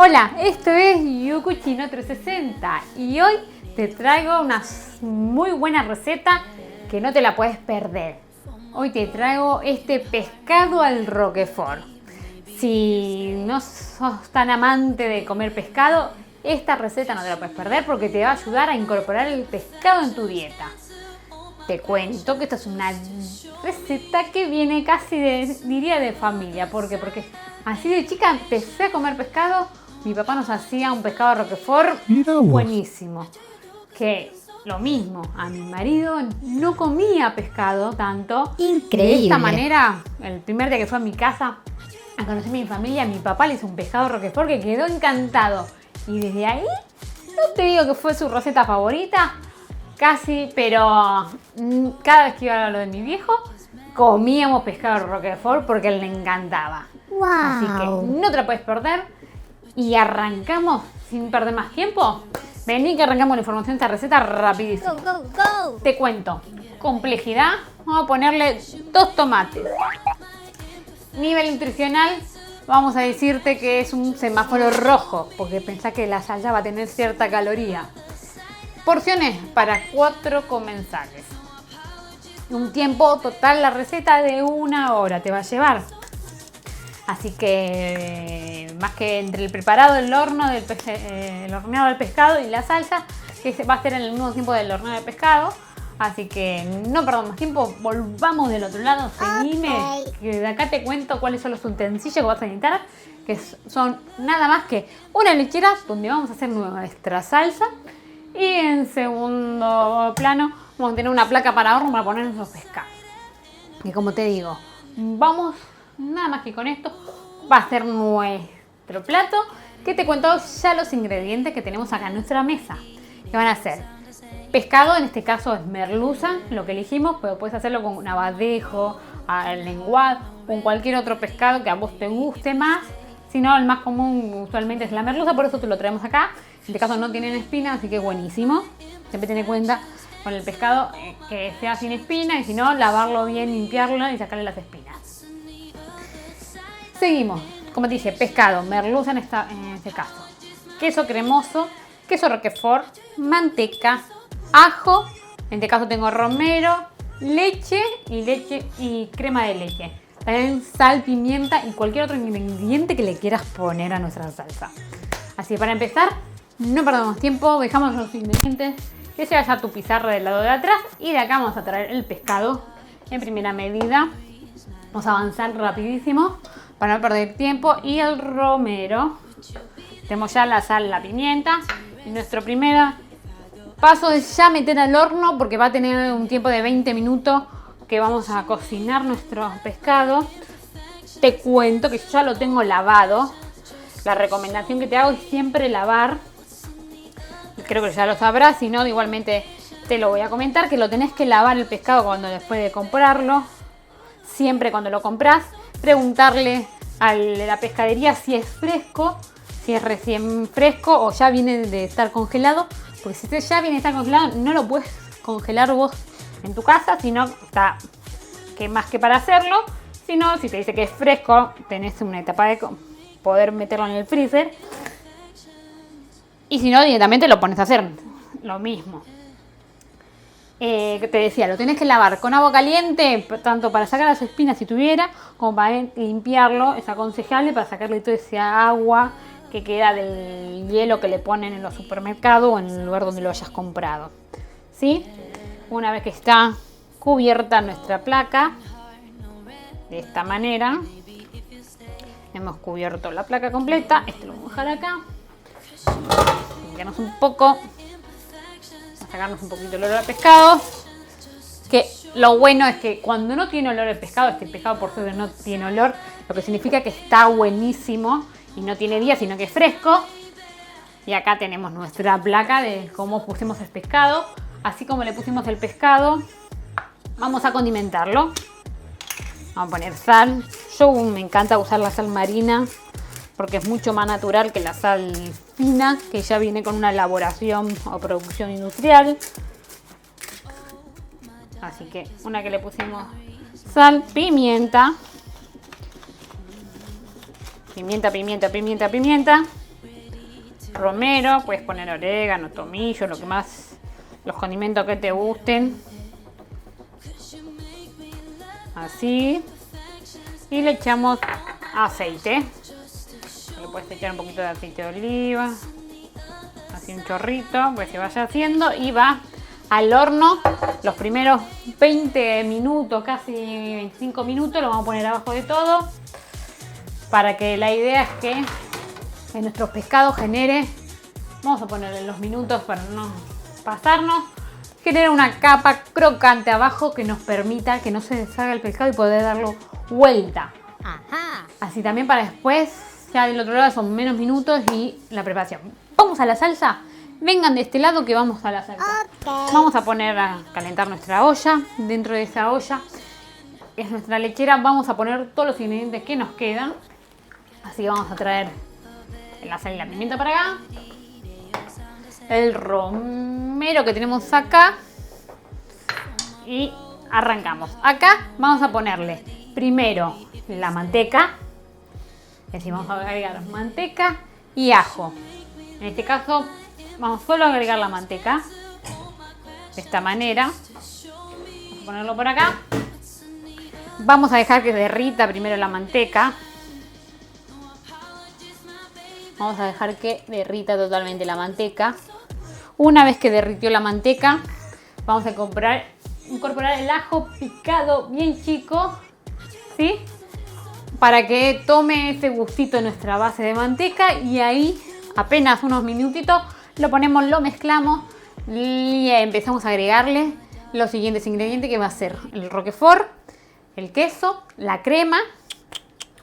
Hola, esto es Yucuchino 360 y hoy te traigo una muy buena receta que no te la puedes perder. Hoy te traigo este pescado al roquefort. Si no sos tan amante de comer pescado, esta receta no te la puedes perder porque te va a ayudar a incorporar el pescado en tu dieta. Te cuento que esta es una receta que viene casi diría de familia. ¿Por qué? Porque así de chica empecé a comer pescado. Mi papá nos hacía un pescado roquefort buenísimo. Que lo mismo, a mi marido no comía pescado tanto. Increíble. De esta manera, el primer día que fue a mi casa a conocer a mi familia, mi papá le hizo un pescado roquefort que quedó encantado. Y desde ahí, no te digo que fue su receta favorita, casi, pero cada vez que iba a lo de mi viejo, comíamos pescado roquefort porque le encantaba. Wow. Así que no te la puedes perder. Y arrancamos sin perder más tiempo. Vení que arrancamos la información de esta receta rapidísimo. Go, go, go. Te cuento. Complejidad. Vamos a ponerle 2 tomates. Nivel nutricional. Vamos a decirte que es un semáforo rojo. Porque pensá que la salsa va a tener cierta caloría. Porciones para 4 comensales. Un tiempo total la receta de 1 hora te va a llevar. Así que más que entre el preparado del horno, el horneado del pescado y la salsa, que va a ser en el mismo tiempo del horneado del pescado. Así que no perdamos más tiempo, volvamos del otro lado, seguime, que de acá te cuento cuáles son los utensilios que vas a necesitar, que son nada más que una lechera donde vamos a hacer nuestra salsa y en segundo plano vamos a tener una placa para horno para poner nuestros pescados. Y como te digo, vamos nada más que con esto va a ser nuestro plato, que te cuento ya los ingredientes que tenemos acá en nuestra mesa, que van a ser pescado, en este caso es merluza, lo que elegimos, pero puedes hacerlo con un abadejo, lenguado, con cualquier otro pescado que a vos te guste más. Si no, el más común usualmente es la merluza, por eso te lo traemos acá. En este caso no tienen espina, así que buenísimo. Siempre ten en cuenta con el pescado que sea sin espina, y si no, lavarlo bien, limpiarlo y sacarle las espinas. Seguimos, como te dije, pescado, merluza en este caso, queso cremoso, queso roquefort, manteca, ajo, en este caso tengo romero, leche y crema de leche. También sal, pimienta y cualquier otro ingrediente que le quieras poner a nuestra salsa. Así que para empezar, no perdamos tiempo, dejamos los ingredientes, que se vaya a tu pizarra del lado de atrás y de acá vamos a traer el pescado en primera medida. Vamos a avanzar rapidísimo para no perder tiempo. Y el romero. Tenemos ya la sal, la pimienta. Y nuestro primer paso es ya meter al horno, porque va a tener un tiempo de 20 minutos que vamos a cocinar nuestro pescado. Te cuento que ya lo tengo lavado. La recomendación que te hago es siempre lavar. Y creo que ya lo sabrás, si no, igualmente te lo voy a comentar, que lo tenés que lavar el pescado después de comprarlo. Siempre cuando lo compras, preguntarle a la pescadería si es fresco, si es recién fresco o ya viene de estar congelado. Porque si ya viene de estar congelado, no lo puedes congelar vos en tu casa, sino está que más que para hacerlo. Si no, si te dice que es fresco, tenés una etapa de poder meterlo en el freezer. Y si no, directamente lo pones a hacer lo mismo. Que te decía, lo tenés que lavar con agua caliente, tanto para sacar las espinas si tuviera, como para limpiarlo. Es aconsejable para sacarle toda esa agua que queda del hielo que le ponen en los supermercados o en el lugar donde lo hayas comprado. ¿Sí? Una vez que está cubierta nuestra placa, de esta manera, hemos cubierto la placa completa. Este lo vamos a dejar acá. Limpiarnos un poco. Sacarnos un poquito el olor al pescado, que lo bueno es que cuando no tiene olor el pescado, este pescado por suerte no tiene olor, lo que significa que está buenísimo y no tiene días, sino que es fresco. Y acá tenemos nuestra placa de cómo pusimos el pescado. Así como le pusimos el pescado, vamos a condimentarlo. Vamos a poner sal. Yo me encanta usar la sal marina porque es mucho más natural que la sal fina, que ya viene con una elaboración o producción industrial. Así que una que le pusimos sal, pimienta. Pimienta. romero, puedes poner orégano, tomillo, lo que más, los condimentos que te gusten. Así. Y le echamos aceite. Le puedes echar un poquito de aceite de oliva. Así un chorrito, pues se vaya haciendo y va al horno los primeros 20 minutos, casi 25 minutos, lo vamos a poner abajo de todo para que la idea es que en nuestros pescados genere, vamos a ponerle los minutos para no pasarnos, genera una capa crocante abajo que nos permita que no se deshaga el pescado y poder darlo vuelta. Ajá. Así también para después, ya del otro lado son menos minutos y la preparación. Vamos a la salsa. Vengan de este lado que vamos a la salsa. Okay. Vamos a poner a calentar nuestra olla. Dentro de esa olla, que es nuestra lechera, vamos a poner todos los ingredientes que nos quedan. Así que vamos a traer la sal y la pimienta para acá. El romero que tenemos acá. Y arrancamos. Acá vamos a ponerle primero la manteca. Es decir, vamos a agregar manteca y ajo. En este caso vamos solo a agregar la manteca. De esta manera. Vamos a ponerlo por acá. Vamos a dejar que derrita primero la manteca. Vamos a dejar que derrita totalmente la manteca. Una vez que derritió la manteca, vamos a incorporar el ajo picado bien chico, ¿sí? Para que tome ese gustito nuestra base de manteca y ahí apenas unos minutitos lo ponemos, lo mezclamos y empezamos a agregarle los siguientes ingredientes que va a ser el roquefort, el queso, la crema,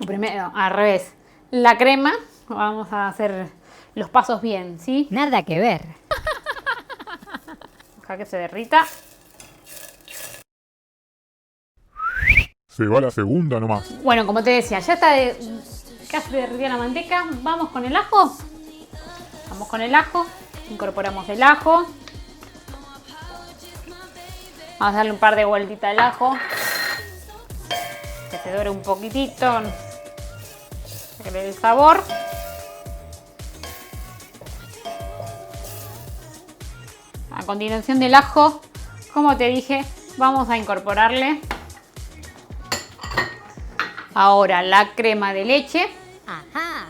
o primero al revés, la crema. Vamos a hacer los pasos bien, ¿sí? Nada que ver. Deja que se derrita. Se va la segunda nomás. Bueno, como te decía, ya está casi derretida la manteca. Vamos con el ajo. Vamos con el ajo. Incorporamos el ajo. Vamos a darle un par de vueltitas al ajo. Que se dore un poquitito. Para que le dé el sabor. A continuación del ajo, como te dije, vamos a incorporarle ahora la crema de leche. Ajá.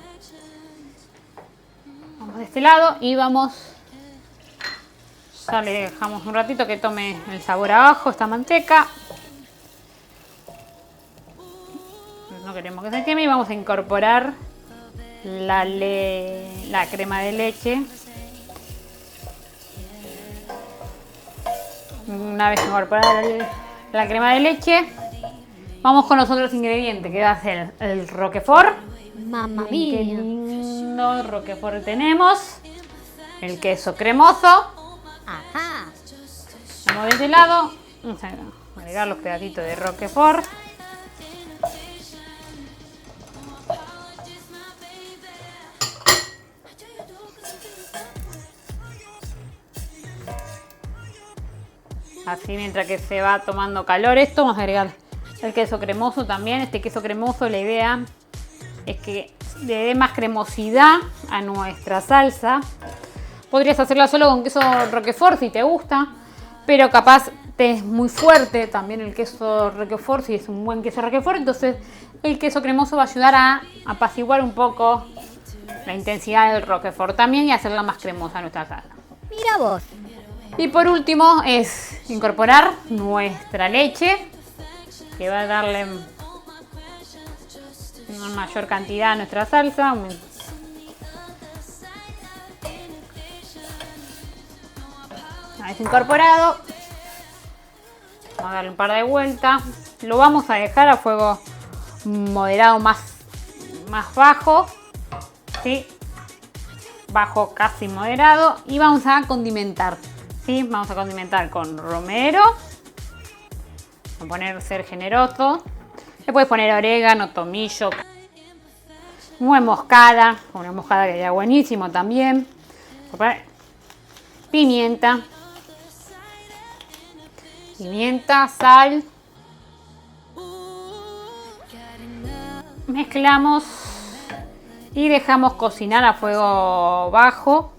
Vamos de este lado y vamos. Ya le dejamos un ratito que tome el sabor abajo esta manteca. No queremos que se queme y vamos a incorporar la crema de leche. Una vez incorporada la crema de leche, vamos con los otros ingredientes, que va a ser el roquefort. Mamma mía. Qué lindo roquefort tenemos. El queso cremoso. Ajá. Vamos de este lado. Vamos a agregar los pedacitos de roquefort. Así mientras que se va tomando calor esto, vamos a agregar el queso cremoso también. Este queso cremoso, la idea es que le dé más cremosidad a nuestra salsa. Podrías hacerla solo con queso roquefort si te gusta, pero capaz te es muy fuerte también el queso roquefort, si es un buen queso roquefort. Entonces el queso cremoso va a ayudar a apaciguar un poco la intensidad del roquefort también y hacerla más cremosa a nuestra salsa. Mira vos. Y por último es incorporar nuestra leche, que va a darle una mayor cantidad a nuestra salsa. Una vez incorporado, vamos a darle un par de vueltas. Lo vamos a dejar a fuego moderado más bajo, ¿sí? Bajo casi moderado, y vamos a condimentar. ¿Sí? Vamos a condimentar con romero. Vamos a ser generoso. Le puedes poner orégano, tomillo, nuez moscada. Una moscada que queda buenísimo también. Pimienta. Pimienta, sal. Mezclamos Y dejamos cocinar a fuego bajo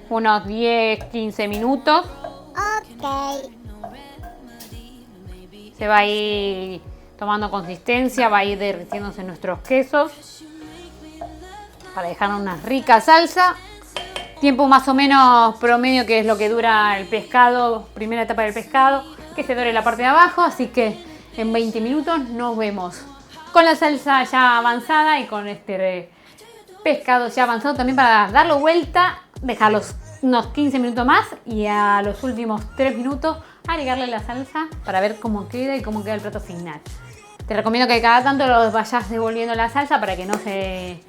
unos 10-15 minutos. Ok. Se va a ir tomando consistencia, va a ir derritiéndose nuestros quesos para dejar una rica salsa. Tiempo más o menos promedio, que es lo que dura el pescado, primera etapa del pescado, que se dore la parte de abajo, así que en 20 minutos nos vemos con la salsa ya avanzada y con este pescado ya avanzado también, para darlo vuelta, dejarlos unos 15 minutos más y a los últimos 3 minutos agregarle la salsa para ver cómo queda y cómo queda el plato final. Te recomiendo que cada tanto los vayas devolviendo la salsa para que no se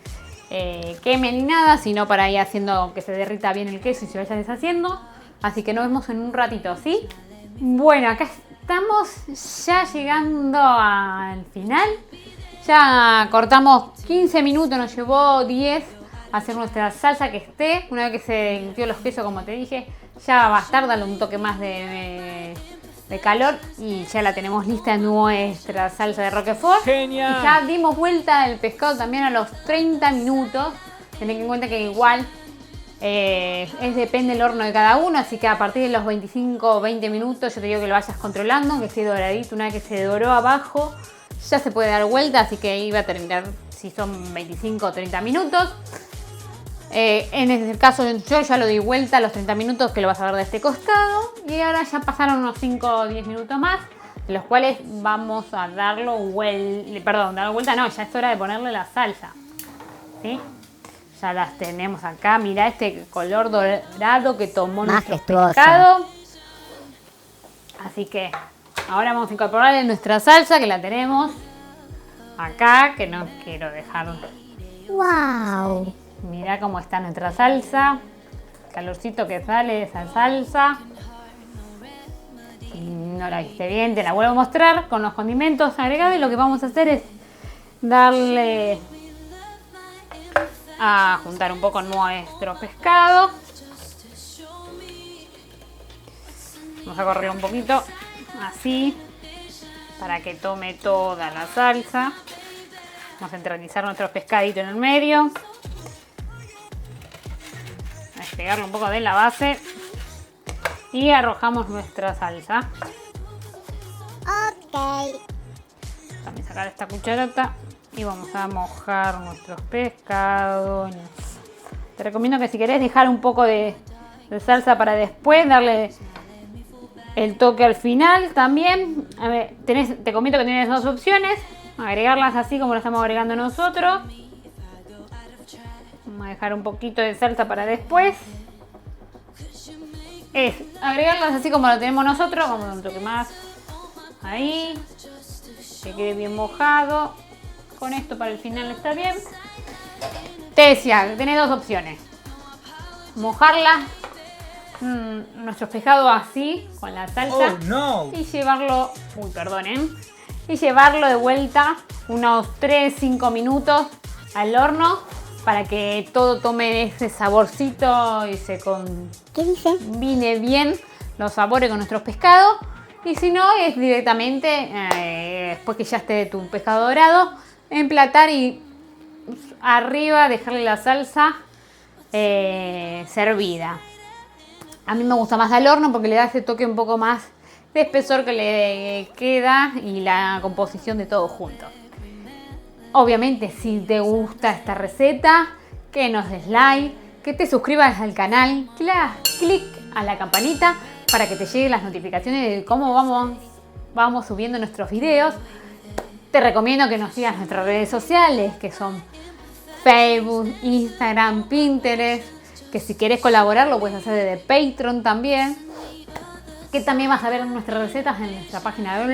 queme ni nada, sino para ir haciendo que se derrita bien el queso y se vaya deshaciendo. Así que nos vemos en un ratito, ¿sí? Bueno, acá estamos ya llegando al final. Ya cortamos 15 minutos, nos llevó 10 a hacer nuestra salsa que esté. Una vez que se derritió los quesos, como te dije, ya va a bastar, darle un toque más de calor y ya la tenemos lista nuestra salsa de Roquefort. ¡Genial! Y ya dimos vuelta el pescado también a los 30 minutos. Tened en cuenta que igual depende del horno de cada uno, así que a partir de los 25 o 20 minutos yo te digo que lo vayas controlando, que esté doradito. Una vez que se doró abajo ya se puede dar vuelta, así que ahí va a terminar si son 25 o 30 minutos. En este caso yo ya lo di vuelta a los 30 minutos, que lo vas a ver de este costado. Y ahora ya pasaron unos 5 o 10 minutos más, de los cuales vamos a darlo vuelta. No, ya es hora de ponerle la salsa, ¿sí? Ya las tenemos acá. Mirá este color dorado que tomó nuestro Majestuoso. pescado. Así que ahora vamos a incorporarle nuestra salsa, que la tenemos acá, que no quiero dejar. Wow. Mirá cómo está nuestra salsa. Calorcito que sale de esa salsa. Si no la viste bien, te la vuelvo a mostrar con los condimentos agregados. Y lo que vamos a hacer es darle a juntar un poco nuestro pescado. Vamos a correr un poquito así para que tome toda la salsa. Vamos a centralizar nuestro pescadito en el medio. Pegarlo un poco de la base y arrojamos nuestra salsa. Ok. También sacar esta cucharota y vamos a mojar nuestros pescados. Te recomiendo que si querés dejar un poco de salsa para después, darle el toque al final también. A ver, te comento que tienes dos opciones: agregarlas así como lo estamos agregando nosotros. Vamos a dejar un poquito de salsa para después. Es agregarlas así como lo tenemos nosotros. Vamos a dar un toque más. Ahí. Que quede bien mojado. Con esto para el final está bien. Te decía, tenés dos opciones: mojarla, nuestro pescado así, con la salsa. Oh, no. Y llevarlo, y llevarlo de vuelta unos 3-5 minutos al horno, para que todo tome ese saborcito y se ¿Qué dice? combine bien los sabores con nuestros pescados. Y si no, es directamente, después que ya esté tu pescado dorado, emplatar y arriba dejarle la salsa servida. A mí me gusta más al horno porque le da ese toque un poco más de espesor que le queda y la composición de todo junto. Obviamente, si te gusta esta receta, que nos des like, que te suscribas al canal, clic a la campanita para que te lleguen las notificaciones de cómo vamos subiendo nuestros videos. Te recomiendo que nos sigas en nuestras redes sociales, que son Facebook, Instagram, Pinterest, que si quieres colaborar lo puedes hacer desde Patreon también, que también vas a ver nuestras recetas en nuestra página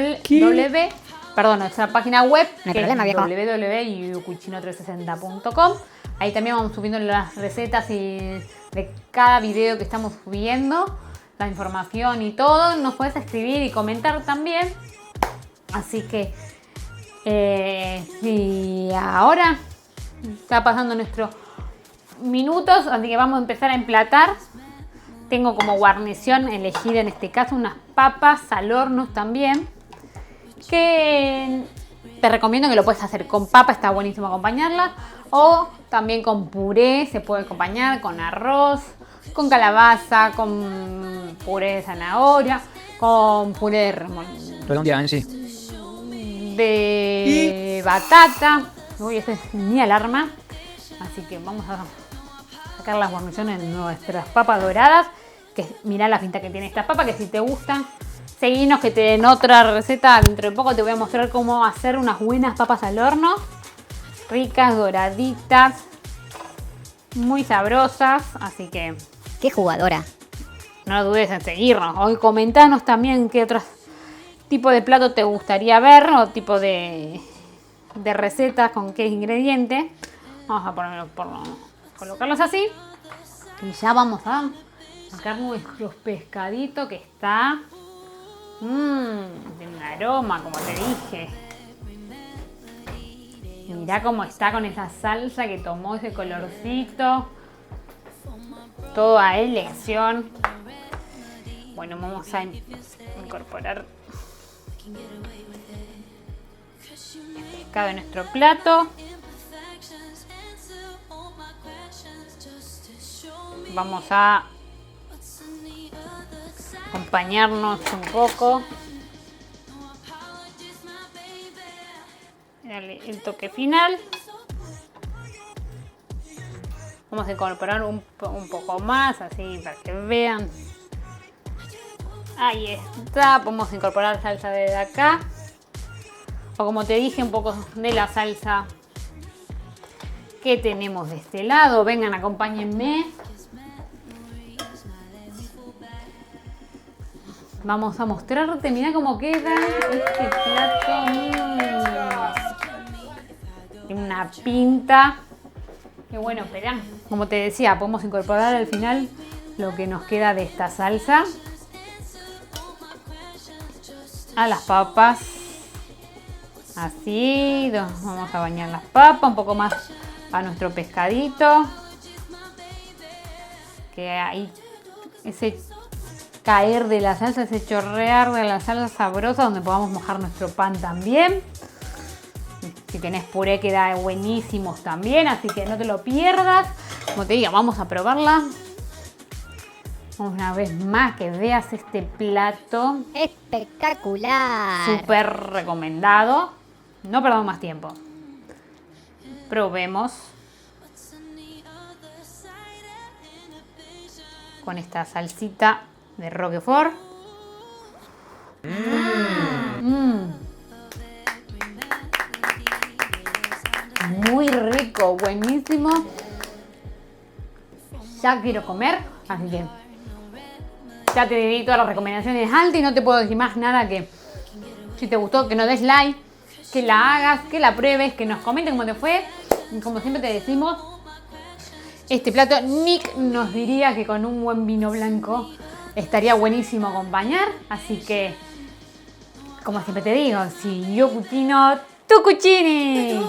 nuestra página web, No hay que problema, es viejo. www.yucuchino360.com. Ahí también vamos subiendo las recetas de cada video que estamos subiendo, la información y todo. Nos puedes escribir y comentar también. Así que y ahora está pasando nuestros minutos, así que vamos a empezar a emplatar. Tengo como guarnición elegida en este caso unas papas al horno también, que te recomiendo que lo puedes hacer con papa, está buenísimo acompañarla, o También con puré, se puede acompañar con arroz, con calabaza, con puré de zanahoria, con puré Redondeada en sí. de batata. Uy, esa es mi alarma. Así que vamos a sacar las guarniciones de nuestras papas doradas. Que mirá la pinta que tiene estas papas, que si te gustan, seguinos que te den otra receta. Dentro de poco te voy a mostrar cómo hacer unas buenas papas al horno. Ricas, doraditas, muy sabrosas. Así que Qué jugadora. no dudes en seguirnos. Hoy comentanos también qué otros tipo de plato te gustaría ver o tipo de recetas con qué ingrediente. Vamos a colocarlos así. Y ya vamos a sacar nuestros pescaditos que está. Tiene un aroma, como te dije. Mirá cómo está con esa salsa que tomó ese colorcito. Todo a elección. Bueno, vamos a incorporar el pescado en nuestro plato. Vamos a acompañarnos un poco. Dale el toque final. Vamos a incorporar un poco más, así para que vean. Ahí está. Podemos incorporar salsa de acá. O como te dije, un poco de la salsa que tenemos de este lado. Vengan, acompáñenme. Vamos a mostrarte, mirá cómo queda este plato. Tiene una pinta. Y bueno, esperá. Como te decía, podemos incorporar al final lo que nos queda de esta salsa a las papas. Así, vamos a bañar las papas, un poco más a nuestro pescadito. Que ahí ese caer de la salsa, ese chorrear de la salsa sabrosa, donde podamos mojar nuestro pan también. Si tenés puré queda buenísimos también, así que no te lo pierdas. Como te digo, vamos a probarla. Una vez más que veas este plato. Espectacular. Súper recomendado. No perdamos más tiempo. Probemos. Con esta salsita de Roquefort. Muy rico, buenísimo. Ya quiero comer, así que ya te di todas las recomendaciones altas y no te puedo decir más nada que si te gustó, que nos des like, que la hagas, que la pruebes, que nos comenten cómo te fue. Y como siempre te decimos, este plato Nick nos diría que con un buen vino blanco estaría buenísimo acompañar. Así que, como siempre te digo, si yo cucino, tú cucini.